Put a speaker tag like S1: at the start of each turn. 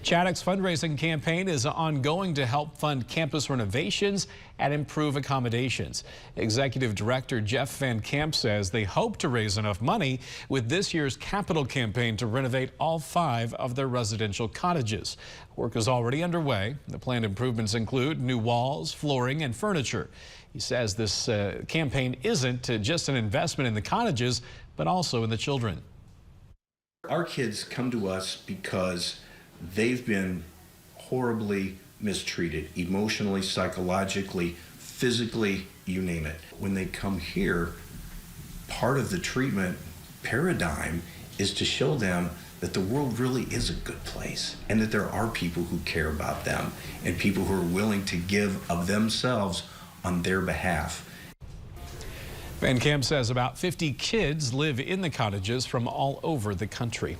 S1: Chaddock's fundraising campaign is ongoing to help fund campus renovations and improve accommodations. Executive Director Jeff Van Camp says they hope to raise enough money with this year's capital campaign to renovate all 5 of their residential cottages. Work is already underway. The planned improvements include new walls, flooring, and furniture. He says this campaign isn't just an investment in the cottages, but also in the children.
S2: Our kids come to us because they've been horribly mistreated, emotionally, psychologically, physically, you name it. When they come here, part of the treatment paradigm is to show them that the world really is a good place and that there are people who care about them and people who are willing to give of themselves on their behalf.
S1: Van Camp says about 50 kids live in the cottages from all over the country.